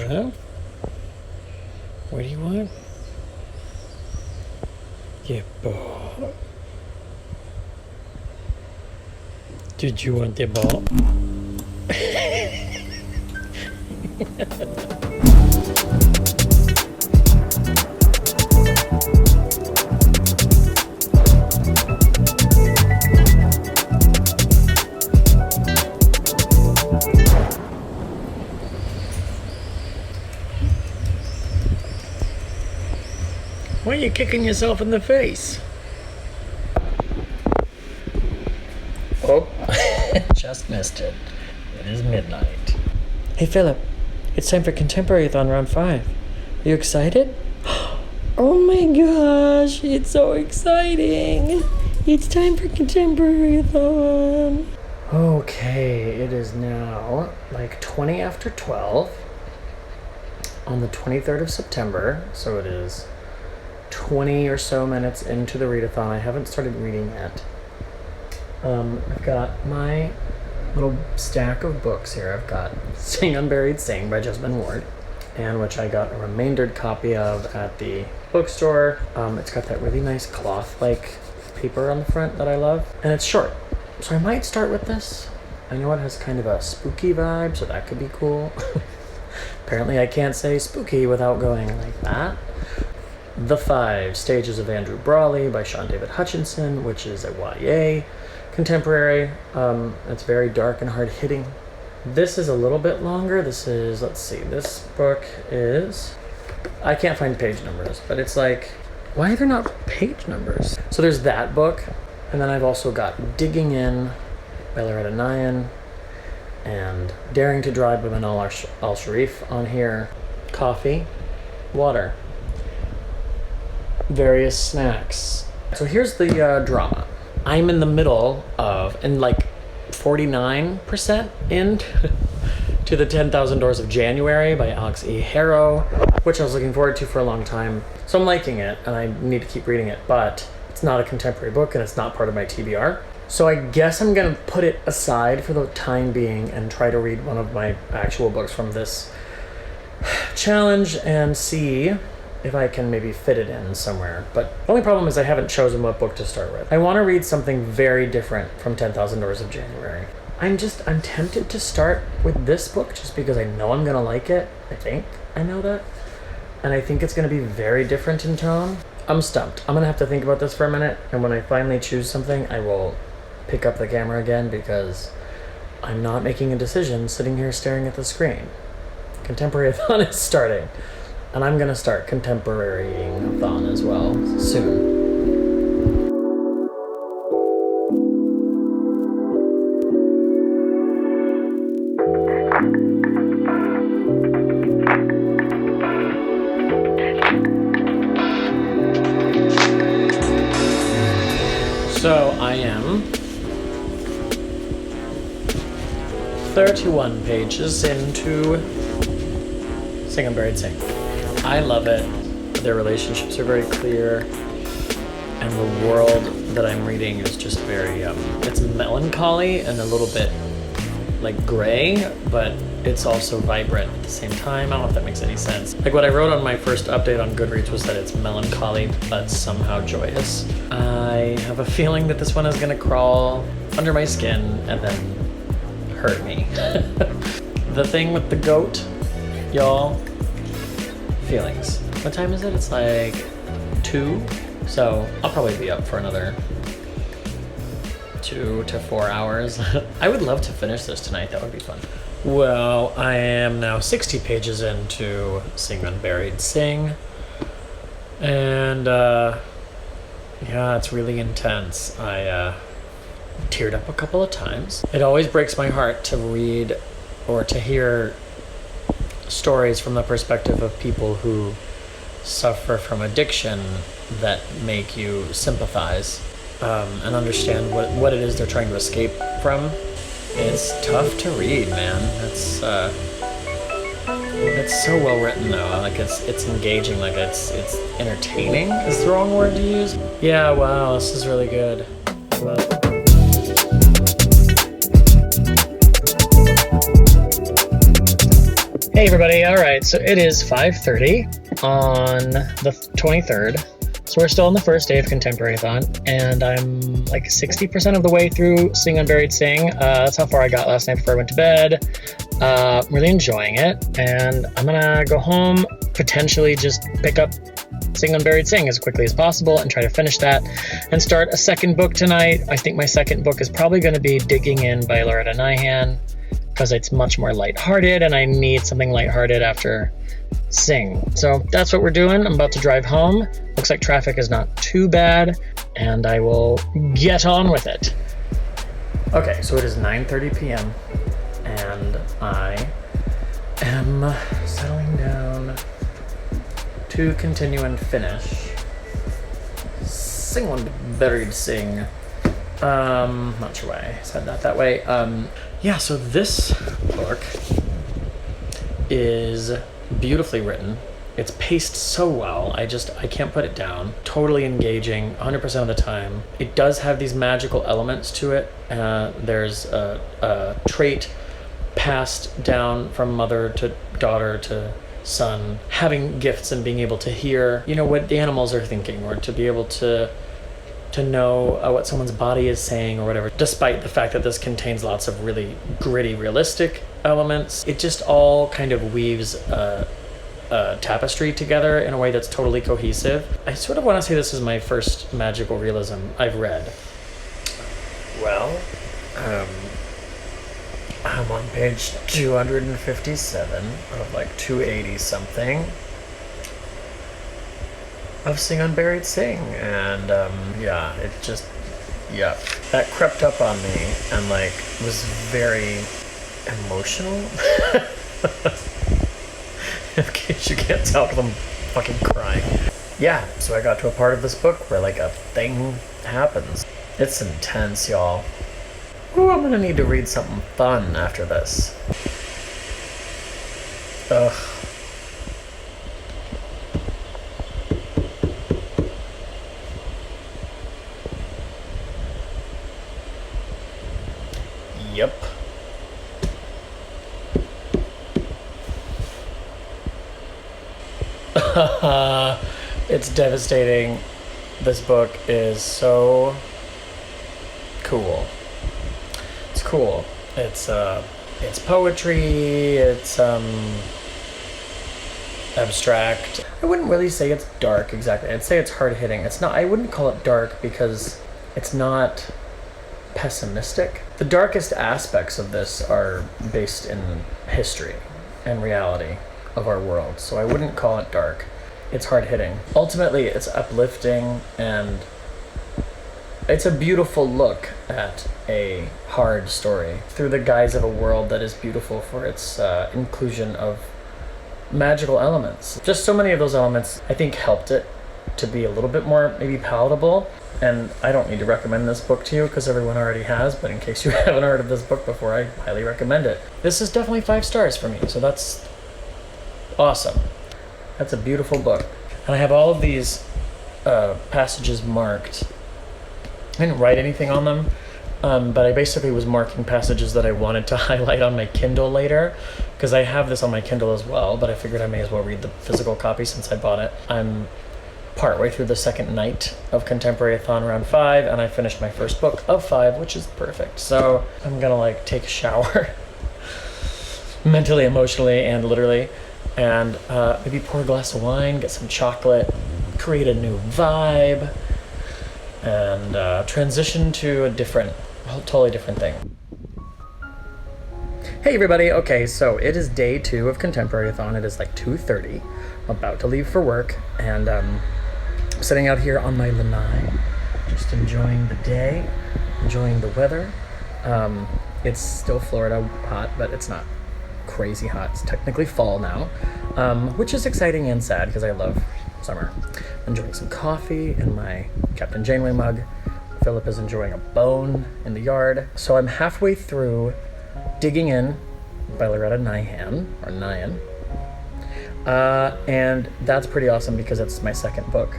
Yeah? What do you want? Yeah, ball. Did you want the ball? Why are you kicking yourself in the face? Oh, just missed it. It is midnight. Hey Philip, it's time for Contemporary-A-Thon round 5. Are you excited? Oh my gosh, it's so exciting. It's time for Contemporary-A-Thon. Okay, it is now like 20 after 12 on the 23rd of September, so it is 20 or so minutes into the readathon. I haven't started reading yet. I've got my little stack of books here. I've got Sing Unburied Sing by Jesmyn Ward, and which I got a remaindered copy of at the bookstore. It's got that really nice cloth-like paper on the front that I love, and it's short. So I might start with this. I know it has kind of a spooky vibe, so that could be cool. Apparently I can't say spooky without going like that. The 5 Stages of Andrew Brawley by Sean David Hutchinson, which is a YA contemporary. It's very dark and hard-hitting. This is a little bit longer. This is, let's see, this book is, I can't find page numbers, but it's like, why are there not page numbers? So there's that book, and then I've also got Digging In by Loretta Nyan, and Daring to Drive by al-Sharif on here, coffee, water, various snacks. So here's the drama. I'm in the middle of, and like 49% in to the 10,000 Doors of January by Alex E. Harrow, which I was looking forward to for a long time. So I'm liking it, and I need to keep reading it, but it's not a contemporary book, and it's not part of my TBR. So I guess I'm gonna put it aside for the time being and try to read one of my actual books from this challenge and see if I can maybe fit it in somewhere. But the only problem is I haven't chosen what book to start with. I want to read something very different from 10,000 Doors of January. I'm tempted to start with this book just because I know I'm gonna like it. I think I know that. And I think it's gonna be very different in tone. I'm stumped. I'm gonna have to think about this for a minute, and when I finally choose something, I will pick up the camera again because I'm not making a decision sitting here staring at the screen. Contemporary-A-Thon is starting. And I'm gonna start Contemporary-A-Thon as well soon. So I am 31 pages into Sing Unburied Sing. I love it. Their relationships are very clear, and the world that I'm reading is just very, it's melancholy and a little bit like gray, but it's also vibrant at the same time. I don't know if that makes any sense. Like what I wrote on my first update on Goodreads was that it's melancholy, but somehow joyous. I have a feeling that this one is gonna crawl under my skin and then hurt me. The thing with the goat, y'all, feelings. What time is it? It's like 2, so I'll probably be up for another 2 to 4 hours. I would love to finish this tonight. That would be fun. Well, I am now 60 pages into Sing Unburied Sing, and yeah, it's really intense. I teared up a couple of times. It always breaks my heart to read or to hear stories from the perspective of people who suffer from addiction that make you sympathize and understand what it is they're trying to escape from. It's tough to read, man. It's so well written though. Like it's engaging. Like it's entertaining is the wrong word to use. Yeah, wow, this is really good. Hey everybody, alright, so it is 5:30 on the 23rd. So we're still on the first day of Contemporary-A-Thon, and I'm like 60% of the way through Sing Unburied Sing. That's how far I got last night before I went to bed. I'm really enjoying it, and I'm gonna go home, potentially just pick up Sing Unburied Sing as quickly as possible and try to finish that and start a second book tonight. I think my second book is probably going to be Digging In by Loretta Nyhan, because it's much more lighthearted and I need something lighthearted after Sing. So that's what we're doing. I'm about to drive home. Looks like traffic is not too bad, and I will get on with it. Okay, so it is 9:30 p.m. and I am settling down to continue and finish Sing Unburied Sing. Not sure why I said that way. Yeah, so this book is beautifully written. It's paced so well. I can't put it down. Totally engaging 100% of the time. It does have these magical elements to it. There's a trait passed down from mother to daughter to son, having gifts and being able to hear, what the animals are thinking, or to be able to know what someone's body is saying or whatever. Despite the fact that this contains lots of really gritty, realistic elements, it just all kind of weaves a tapestry together in a way that's totally cohesive. I sort of want to say this is my first magical realism I've read. Well, I'm on page 257 of like 280 something of Sing Unburied Sing, and that crept up on me and like was very emotional. In case you can't tell, because I'm fucking crying. Yeah, so I got to a part of this book where like a thing happens. It's intense, y'all. Ooh, I'm gonna need to read something fun after this. Ugh. Yep. It's devastating. This book is so cool. It's cool. It's poetry, it's abstract. I wouldn't really say it's dark exactly. I'd say it's hard-hitting. It's not, I wouldn't call it dark because it's not pessimistic. The darkest aspects of this are based in history and reality of our world, so I wouldn't call it dark. It's hard-hitting. Ultimately, it's uplifting, and it's a beautiful look at a hard story through the guise of a world that is beautiful for its inclusion of magical elements. Just so many of those elements, I think, helped it to be a little bit more maybe palatable. And I don't need to recommend this book to you because everyone already has, but in case you haven't heard of this book before, I highly recommend it. This is definitely 5 stars for me, so that's awesome. That's a beautiful book. And I have all of these passages marked. I didn't write anything on them, but I basically was marking passages that I wanted to highlight on my Kindle later, because I have this on my Kindle as well, but I figured I may as well read the physical copy since I bought it. I'm partway through the second night of Contemporary-A-Thon round 5, and I finished my first book of 5, which is perfect. So I'm gonna like take a shower, mentally, emotionally, and literally, and maybe pour a glass of wine, get some chocolate, create a new vibe, and transition to a totally different thing. Hey everybody, okay, so it is day 2 of Contemporary-A-Thon. It is like 2:30. I'm about to leave for work, and I'm sitting out here on my lanai, just enjoying the day, enjoying the weather. It's still Florida hot, but it's not crazy hot. It's technically fall now, which is exciting and sad because I love summer. Enjoying some coffee in my Captain Janeway mug. Philip is enjoying a bone in the yard. So I'm halfway through Digging In by Loretta Nyhan, or Nyan. And that's pretty awesome because it's my second book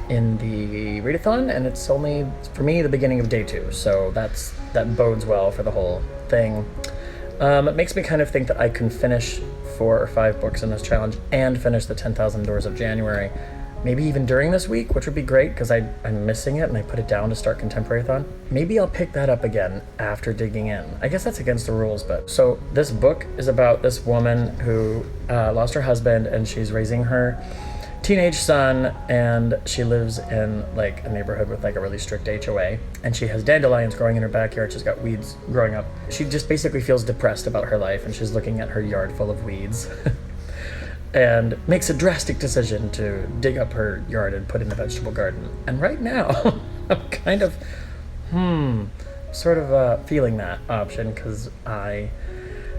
in the readathon, and it's only, for me, the beginning of day 2. So that bodes well for the whole thing. It makes me kind of think that I can finish 4 or 5 books in this challenge and finish the 10,000 Doors of January. Maybe even during this week, which would be great because I'm missing it and I put it down to start Contemporary-A-Thon. Maybe I'll pick that up again after digging in. I guess that's against the rules, but... So this book is about this woman who lost her husband and she's raising her teenage son, and she lives in like a neighborhood with like a really strict HOA, and she has dandelions growing in her backyard. She's got weeds growing up. She just basically feels depressed about her life, and she's looking at her yard full of weeds and makes a drastic decision to dig up her yard and put in a vegetable garden. And right now I'm kind of feeling that option because I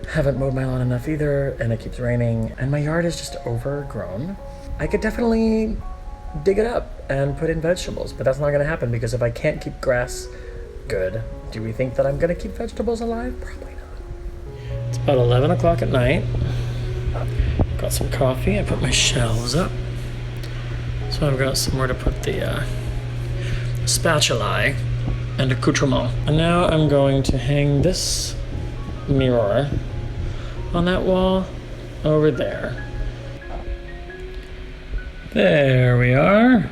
haven't mowed my lawn enough either, and it keeps raining, and my yard is just overgrown. I could definitely dig it up and put in vegetables, but that's not going to happen because if I can't keep grass good, do we think that I'm going to keep vegetables alive? Probably not. It's about 11 o'clock at night. Got some coffee. I put my shelves up. So I've got somewhere to put the spatula and accoutrement. And now I'm going to hang this mirror on that wall over there. There we are.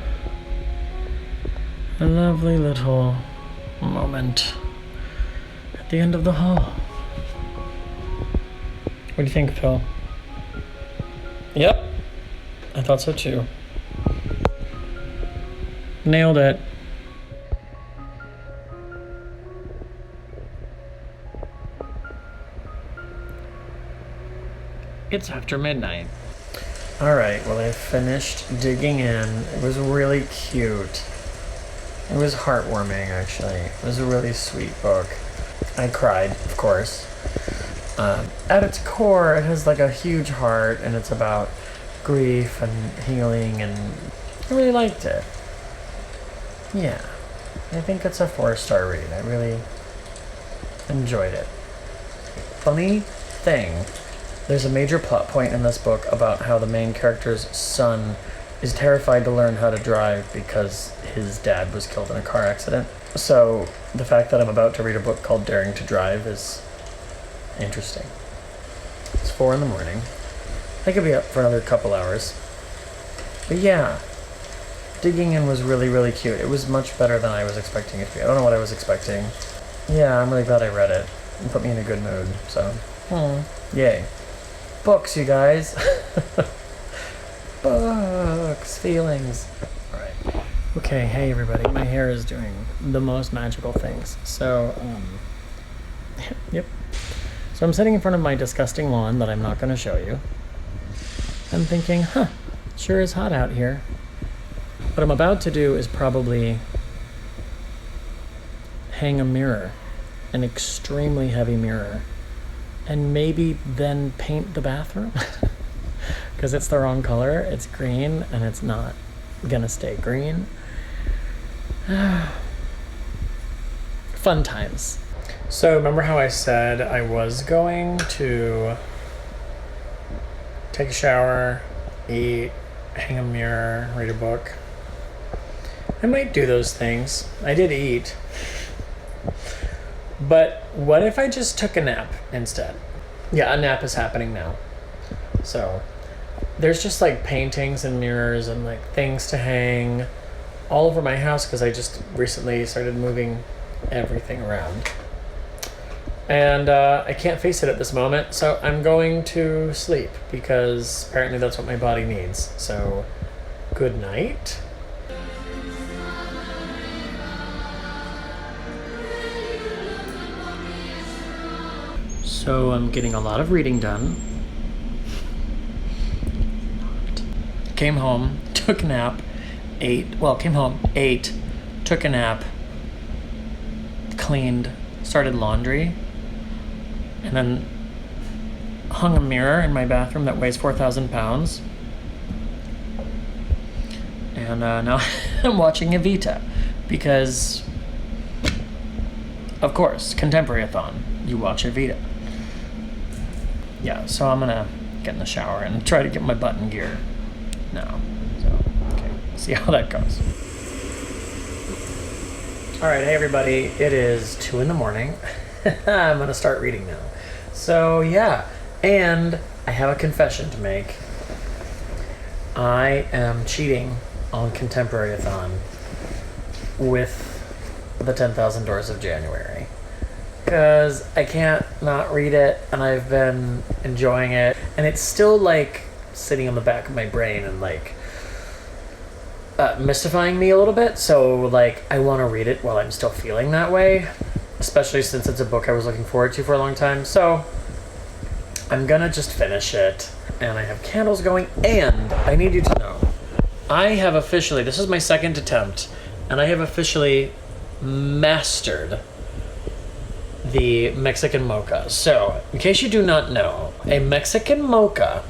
A lovely little moment at the end of the hall. What do you think, Phil? Yep, I thought so too. Nailed it. It's after midnight. Alright, well I finished digging in. It was really cute. It was heartwarming, actually. It was a really sweet book. I cried, of course. At its core, it has like a huge heart, and it's about grief and healing, and I really liked it. Yeah, I think it's a 4-star read. I really enjoyed it. Funny thing, there's a major plot point in this book about how the main character's son is terrified to learn how to drive because his dad was killed in a car accident. So the fact that I'm about to read a book called Daring to Drive is interesting. It's 4 in the morning. I could be up for another couple hours. But yeah, digging in was really, really cute. It was much better than I was expecting it to be. I don't know what I was expecting. Yeah, I'm really glad I read it. It put me in a good mood, so yay. Books, you guys. Books, feelings. All right. Okay, hey everybody. My hair is doing the most magical things. So, yep. So I'm sitting in front of my disgusting lawn that I'm not going to show you. I'm thinking, sure is hot out here. What I'm about to do is probably hang a mirror, an extremely heavy mirror, and maybe then paint the bathroom because it's the wrong color. It's green and it's not gonna stay green. Fun times. So remember how I said I was going to take a shower, eat, hang a mirror, read a book? I might do those things. I did eat. But what if I just took a nap instead? Yeah, a nap is happening now. So there's just like paintings and mirrors and like things to hang all over my house because I just recently started moving everything around. And I can't face it at this moment, so I'm going to sleep because apparently that's what my body needs. So good night. So I'm getting a lot of reading done. Came home, took a nap, came home, ate, took a nap, cleaned, started laundry, and then hung a mirror in my bathroom that weighs 4,000 pounds. And now I'm watching Evita because, of course, Contemporary-A-Thon, you watch Evita. Yeah, so I'm gonna get in the shower and try to get my butt in gear now. So, okay, see how that goes. All right, hey everybody, it is 2 in the morning. I'm gonna start reading now. So yeah, and I have a confession to make. I am cheating on Contemporary-A-Thon with the 10,000 Doors of January. Because I can't not read it, and I've been enjoying it, and it's still like sitting on the back of my brain and like mystifying me a little bit. So like I want to read it while I'm still feeling that way, especially since it's a book I was looking forward to for a long time. So I'm gonna just finish it, and I have candles going, and I need you to know, I have officially, this is my second attempt, and I have officially mastered the Mexican mocha. So, in case you do not know, a Mexican mocha,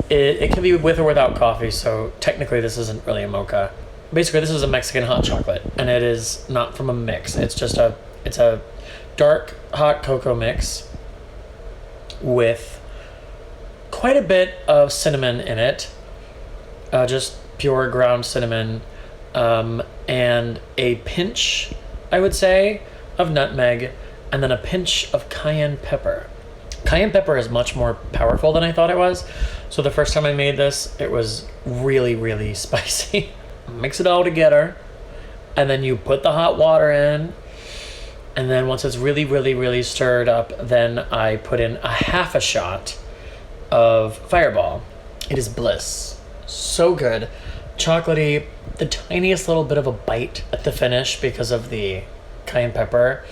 it can be with or without coffee, so technically this isn't really a mocha. Basically, this is a Mexican hot chocolate, and it is not from a mix. It's a dark hot cocoa mix with quite a bit of cinnamon in it, just pure ground cinnamon, and a pinch, I would say, of nutmeg, and then a pinch of cayenne pepper. Cayenne pepper is much more powerful than I thought it was, so the first time I made this, it was really, really spicy. Mix it all together, and then you put the hot water in, and then once it's really, really, really stirred up, then I put in a half a shot of Fireball. It is bliss. So good. Chocolatey, the tiniest little bit of a bite at the finish because of the cayenne pepper.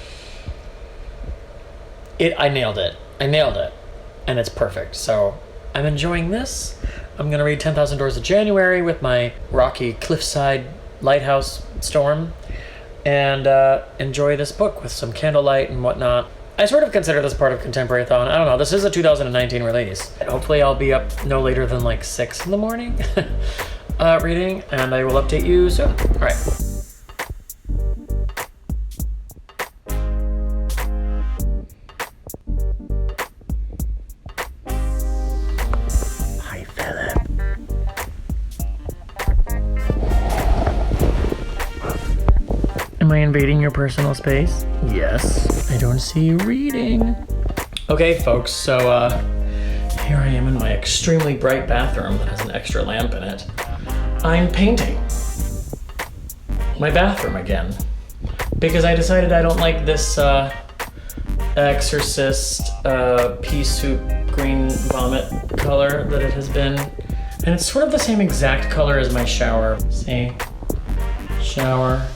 I nailed it. And it's perfect. So I'm enjoying this. I'm going to read 10,000 Doors of January with my rocky cliffside lighthouse storm, and enjoy this book with some candlelight and whatnot. I sort of consider this part of Contemporary-A-Thon. I don't know. This is a 2019 release. Hopefully I'll be up no later than like 6 in the morning reading, and I will update you soon. All right. Hi, Philip. Am I invading your personal space? Yes. I don't see you reading. Okay, folks, so here I am in my extremely bright bathroom that has an extra lamp in it. I'm painting my bathroom again because I decided I don't like this Exorcist pea soup green vomit color that it has been. And it's sort of the same exact color as my shower. See? Shower,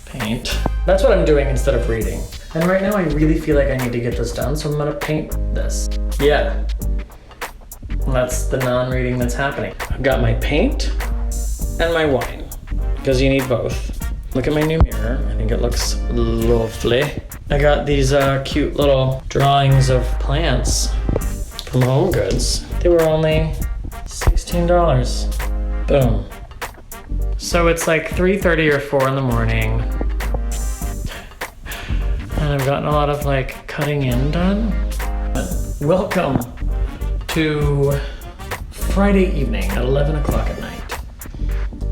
paint. That's what I'm doing instead of reading. And right now I really feel like I need to get this done, so I'm gonna paint this. Yeah. That's the non-reading that's happening. I've got my paint and my wine, because you need both. Look at my new mirror. I think it looks lovely. I got these cute little drawings of plants from Home Goods. They were only $16. Boom. So it's like 3:30 or 4 in the morning. And I've gotten a lot of like cutting in done. Welcome to Friday evening at 11 o'clock at night.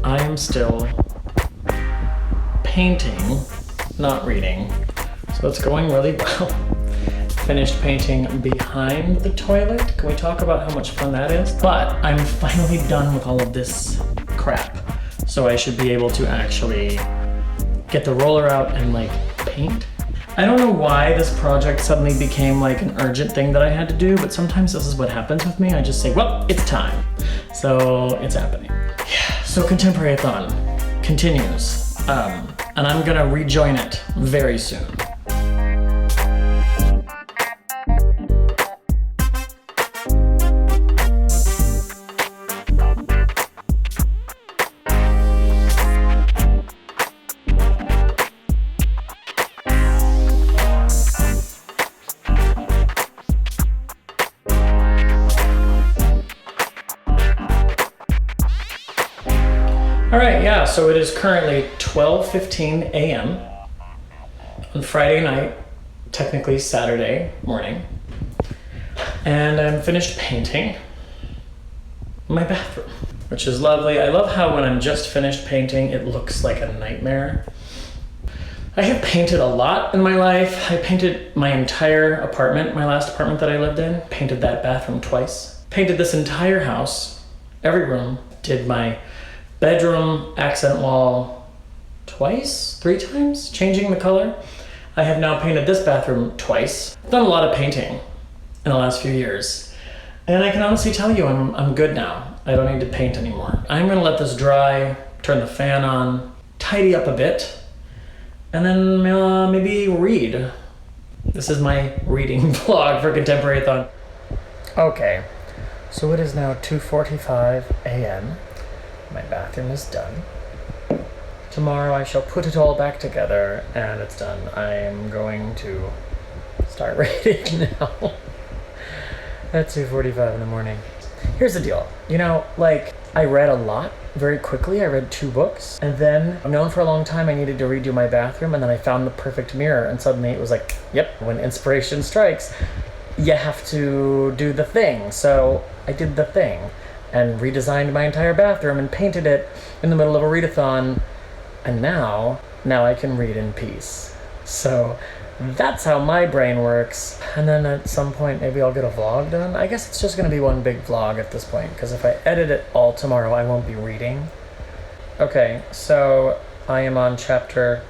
I am still painting, not reading. So it's going really well. Finished painting behind the toilet. Can we talk about how much fun that is? But I'm finally done with all of this crap. So I should be able to actually get the roller out and like paint. I don't know why this project suddenly became like an urgent thing that I had to do, but sometimes this is what happens with me. I just say, well, it's time. So it's happening. Yeah, so Contemporary-A-Thon continues. And I'm gonna rejoin it very soon. All right, yeah, so it is currently 12:15 a.m. on Friday night, technically Saturday morning, and I'm finished painting my bathroom, which is lovely. I love how when I'm just finished painting, it looks like a nightmare. I have painted a lot in my life. I painted my entire apartment, my last apartment that I lived in. Painted that bathroom twice. Painted this entire house, every room. Did my bedroom accent wall twice, 3 times, changing the color. I have now painted this bathroom twice. I've done a lot of painting in the last few years. And I can honestly tell you I'm good now. I don't need to paint anymore. I'm gonna let this dry, turn the fan on, tidy up a bit, and then maybe read. This is my reading vlog for Contemporary-A-Thon. Okay, so it is now 2:45 a.m. My bathroom is done. Tomorrow I shall put it all back together and it's done. I am going to start reading now at 2:45 in the morning. Here's the deal. You know, like, I read a lot very quickly. I read 2 books, and then I've known for a long time I needed to redo my bathroom, and then I found the perfect mirror, and suddenly it was like, yep, when inspiration strikes, you have to do the thing. So I did the thing and redesigned my entire bathroom and painted it in the middle of a readathon, and now I can read in peace. So that's how my brain works. And then at some point, maybe I'll get a vlog done. I guess it's just gonna be one big vlog at this point, because if I edit it all tomorrow, I won't be reading. Okay, so I am on chapter,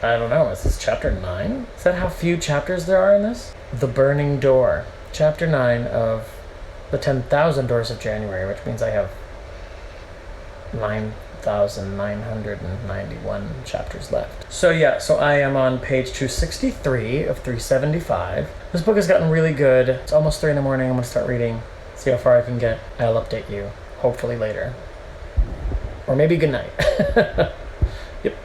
I don't know, is this chapter 9? Is that how few chapters there are in this? The Burning Door. Chapter 9 of the 10,000 Doors of January, which means I have 9,991 chapters left. So yeah, so I am on page 263 of 375. This book has gotten really good. It's almost 3 in the morning. I'm gonna start reading, see how far I can get. I'll update you, hopefully later. Or maybe good night. Yep.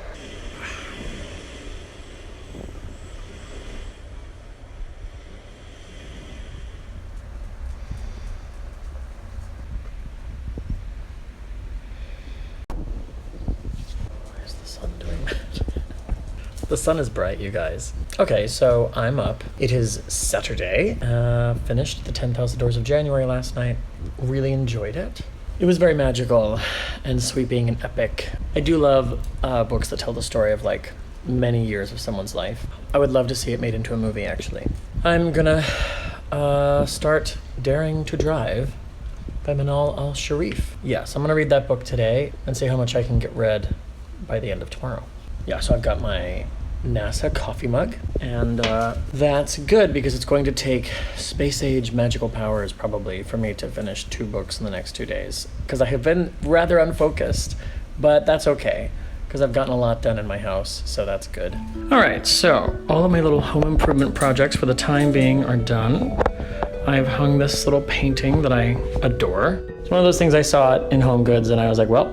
The sun is bright, you guys. Okay, so I'm up. It is Saturday. Finished the 10,000 Doors of January last night. Really enjoyed it. It was very magical and sweeping and epic. I do love books that tell the story of like many years of someone's life. I would love to see it made into a movie, actually. I'm gonna start Daring to Drive by al-Sharif. Yes, I'm gonna read that book today and see how much I can get read by the end of tomorrow. Yeah, so I've got my NASA coffee mug, and that's good because it's going to take space-age magical powers probably for me to finish 2 books in the next 2 days, because I have been rather unfocused, but that's okay because I've gotten a lot done in my house, so that's good. All right, so all of my little home improvement projects for the time being are done. I've hung this little painting that I adore. It's one of those things I saw in Home Goods and I was like, well,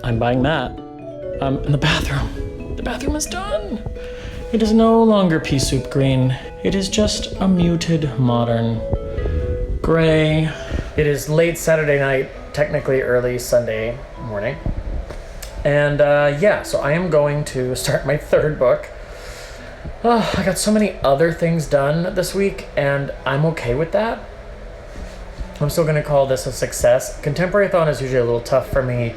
I'm buying that. In the bathroom is done. It is no longer pea soup green. It is just a muted modern gray. It is late Saturday night, technically early Sunday morning. And yeah, so I am going to start my 3rd book. Oh, I got so many other things done this week and I'm okay with that. I'm still gonna call this a success. Contemporary-A-Thon is usually a little tough for me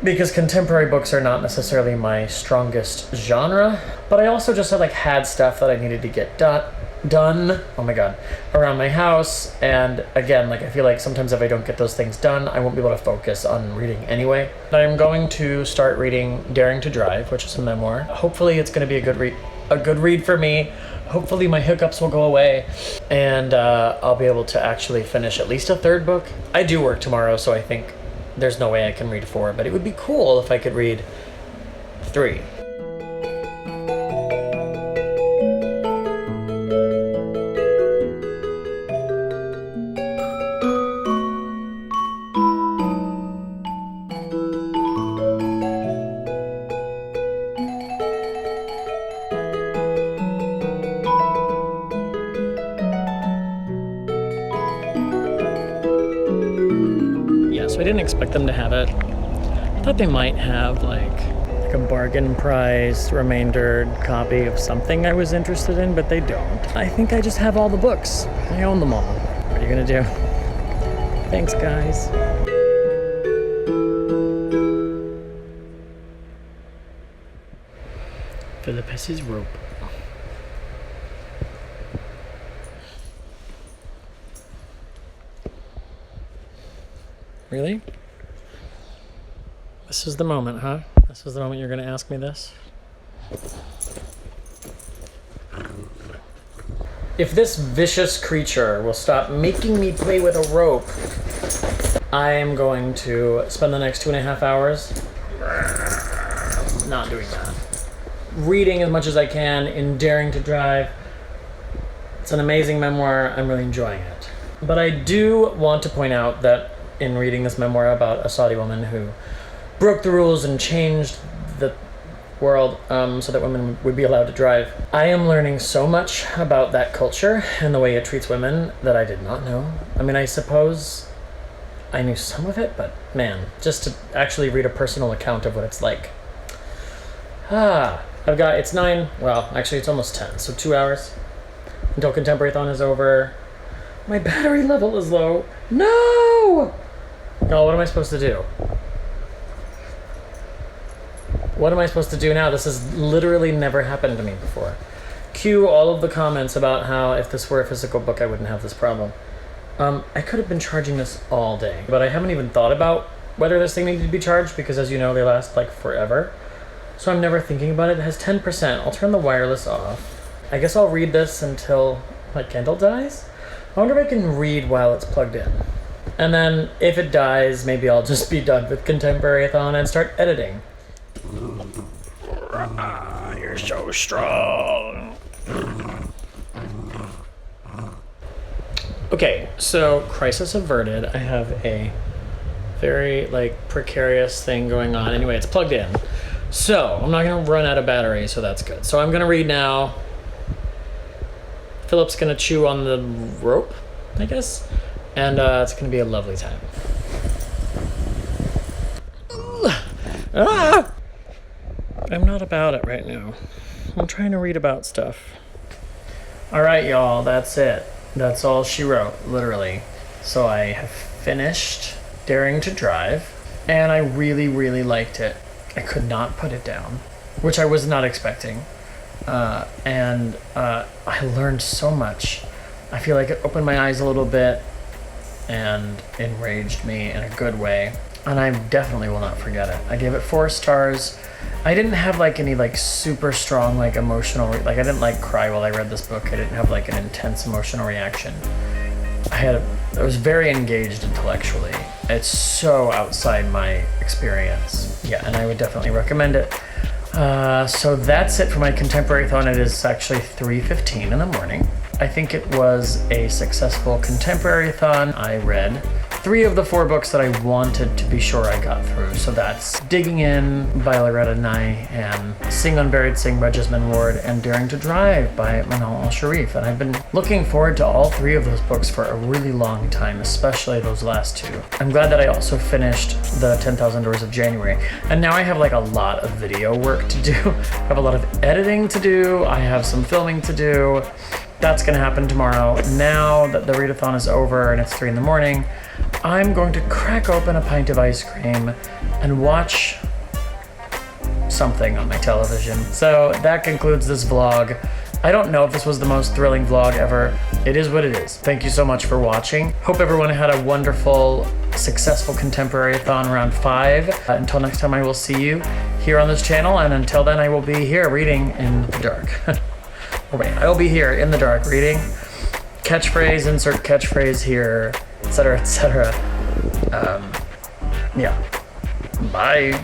because contemporary books are not necessarily my strongest genre, but I also just had stuff that I needed to get done, oh my god, around my house, and again, I feel like sometimes if I don't get those things done, I won't be able to focus on reading anyway. I'm going to start reading Daring to Drive, which is a memoir. Hopefully it's going to be a good read for me. Hopefully my hiccups will go away, and I'll be able to actually finish at least a 3rd book. I do work tomorrow, so I think there's no way I can read 4, but it would be cool if I could read 3. So I didn't expect them to have it. I thought they might have like a bargain price remainder copy of something I was interested in, but they don't. I think I just have all the books. I own them all. What are you gonna do? Thanks, guys. Philip has his rope. Really? This is the moment, huh? This is the moment you're gonna ask me this? If this vicious creature will stop making me play with a rope, I am going to spend the next 2.5 hours not doing that. Reading as much as I can in Daring to Drive. It's an amazing memoir. I'm really enjoying it. But I do want to point out that in reading this memoir about a Saudi woman who broke the rules and changed the world so that women would be allowed to drive, I am learning so much about that culture and the way it treats women that I did not know. I mean, I suppose I knew some of it, but man, just to actually read a personal account of what it's like. It's 9, well, actually it's almost 10, so 2 hours until Contemporary-A-Thon is over. My battery level is low. No! Oh, what am I supposed to do? What am I supposed to do now? This has literally never happened to me before. Cue all of the comments about how if this were a physical book, I wouldn't have this problem. I could have been charging this all day, but I haven't even thought about whether this thing needed to be charged because, as you know, they last like forever. So I'm never thinking about it. It has 10%. I'll turn the wireless off. I guess I'll read this until my Kindle dies. I wonder if I can read while it's plugged in. And then if it dies, maybe I'll just be done with Contemporary-A-Thon and start editing. You're so strong. Okay, so crisis averted. I have a very precarious thing going on. Anyway, it's plugged in. So I'm not gonna run out of battery, so that's good. So I'm gonna read now. Philip's gonna chew on the rope, I guess. And it's gonna be a lovely time. I'm not about it right now. I'm trying to read about stuff. All right, y'all, that's it. That's all she wrote, literally. So I have finished Daring to Drive, and I really, really liked it. I could not put it down, which I was not expecting. And I learned so much. I feel like it opened my eyes a little bit and enraged me in a good way. And I definitely will not forget it. I gave it 4 stars. I didn't have any super strong emotional, I didn't cry while I read this book. I didn't have an intense emotional reaction. I was very engaged intellectually. It's so outside my experience. Yeah, and I would definitely recommend it. So that's it for my Contemporary-A-Thon. It is actually 3:15 in the morning. I think it was a successful Contemporary-A-Thon. I read 3 of the 4 books that I wanted to be sure I got through. So that's Digging In by Loretta Nye, and Sing Unburied Sing by Jasmine Ward, and Daring to Drive by al-Sharif. And I've been looking forward to all 3 of those books for a really long time, especially those last 2. I'm glad that I also finished the 10,000 Doors of January. And now I have a lot of video work to do. I have a lot of editing to do. I have some filming to do. That's gonna happen tomorrow. Now that the readathon is over and it's 3 in the morning, I'm going to crack open a pint of ice cream and watch something on my television. So that concludes this vlog. I don't know if this was the most thrilling vlog ever. It is what it is. Thank you so much for watching. Hope everyone had a wonderful, successful Contemporary-A-Thon round 5. Until next time, I will see you here on this channel, and until then, I will be here reading in the dark. Wait, I will be here in the dark reading. Catchphrase, insert catchphrase here, etc., etc. Yeah. Bye.